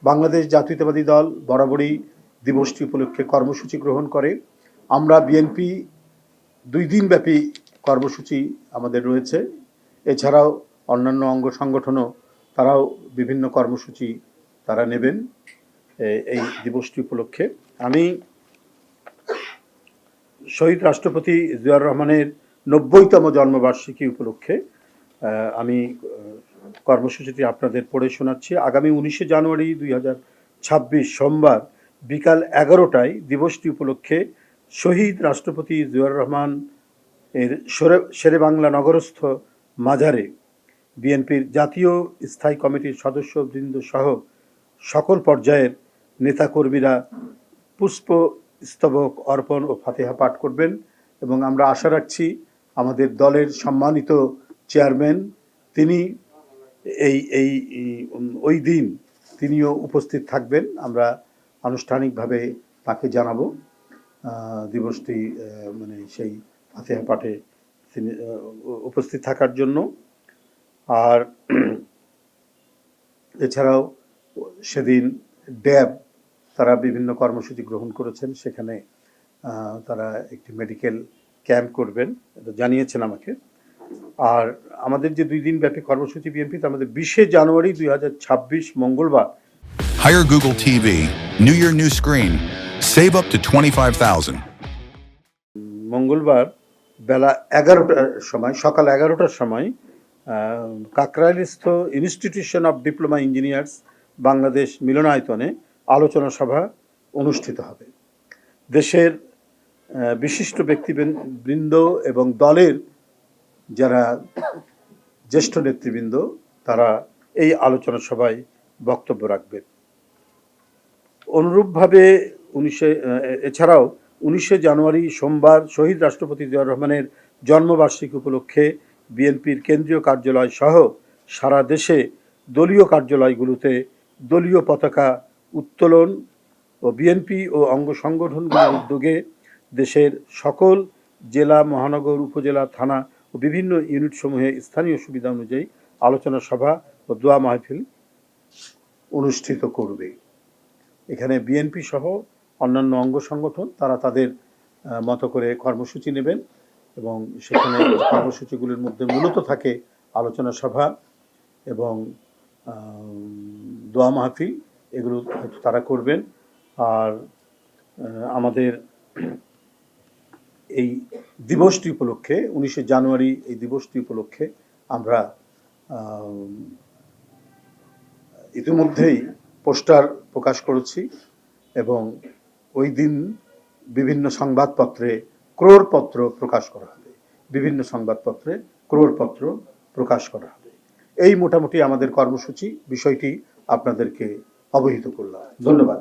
বাংলাদেশ জাতীয়তাবাদী দল বরাবরই দিবসটি উপলক্ষে কর্মসূচি গ্রহণ করে। আমরা বিএনপি 2 দিনব্যাপী কর্মসূচি আমাদের রয়েছে। এছাড়াও অন্যান্য অঙ্গ সংগঠনও তারাও বিভিন্ন কর্মসূচি তারা নেবেন এই দিবসটি উপলক্ষে। আমি শহীদ রাষ্ট্রপতি জিয়াউর রহমানের 90তম জন্মবার্ষিকী উপলক্ষে আমি কর্মসূচিটি আপনাদের পড়ে শোনাচ্ছি। আগামী 19শে জানুয়ারি 2026 সোমবার বিকাল 11টায় দিবসটি উপলক্ষে শহীদ রাষ্ট্রপতি জিয়াউর রহমান এর শেরেবাংলা নগরস্থ মাজারে বিএনপির জাতীয় স্থায়ী কমিটির সদস্যবৃন্দ সহ সকল পর্যায়ের নেতাকর্মীরা পুষ্পস্তবক অর্পণ ও ফাতিহা পাঠ করবেন এবং আমরা আশা রাখছি আমাদের দলের সম্মানিত চেয়ারম্যান তিনি ওই দিন তিনিও উপস্থিত থাকবেন। আমরা আনুষ্ঠানিকভাবে তাকে জানাবো দিবসটি মানে সেই ফাতিহা পাঠে তিনি উপস্থিত থাকার জন্য। আর এছাড়াও সেদিন ড্যাব তারা বিভিন্ন কর্মসূচি গ্রহণ করেছেন, সেখানে তারা একটি মেডিকেল ক্যাম্প করবেন, এটা জানিয়েছেন আমাকে। আর আমাদের যে 2 দিনব্যাপী কর্মসূচি বিএনপিতে আমাদের 20শে জানুয়ারি 2026 মঙ্গলবার Hire Google TV, new year, new screen, save up to 25,000. মঙ্গলবার বেলা 11টার সময়, সকাল 11টার সময় কাকরাইলস্থ institution of diploma engineers Bangladesh মিলনায়তনে আলোচনা সভা অনুষ্ঠিত হবে। দেশের বিশিষ্ট ব্যক্তিবৃন্দ এবং দলের যারা জ্যেষ্ঠ নেতৃবৃন্দ তারা এই আলোচনা সভায় বক্তব্য রাখবেন। অনুরূপভাবে এছাড়াও 19শে জানুয়ারি সোমবার শহীদ রাষ্ট্রপতি জিয়াউর রহমানের জন্মবার্ষিকী উপলক্ষে বিএনপির কেন্দ্রীয় কার্যালয় সহ সারা দেশে দলীয় কার্যালয়গুলোতে দলীয় পতাকা উত্তোলন ও বিএনপি ও অঙ্গ সংগঠনগুলোর উদ্যোগে দেশের সকল জেলা, মহানগর, উপজেলা, থানা ও বিভিন্ন ইউনিটসমূহে স্থানীয় সুবিধা অনুযায়ী আলোচনা সভা ও দোয়া মাহফিল অনুষ্ঠিত করবে। এখানে বিএনপি সহ অন্যান্য অঙ্গ সংগঠন তারা তাদের মতো করে কর্মসূচি নেবেন এবং সেখানে কর্মসূচিগুলির মধ্যে মূলত থাকে আলোচনা সভা এবং দোয়া মাহফিল, এগুলো তারা করবেন। আর আমাদের এই দিবসটি উপলক্ষে 19শে জানুয়ারি এই দিবসটি উপলক্ষে আমরা ইতিমধ্যেই পোস্টার প্রকাশ করেছি এবং ওই দিন বিভিন্ন সংবাদপত্রে ক্রোড়পত্র প্রকাশ করা হবে, বিভিন্ন সংবাদপত্রে ক্রোড়পত্র প্রকাশ করা হবে। এই মোটামুটি আমাদের কর্মসূচি, বিষয়টি আপনাদেরকে অবহিত করলাম। ধন্যবাদ।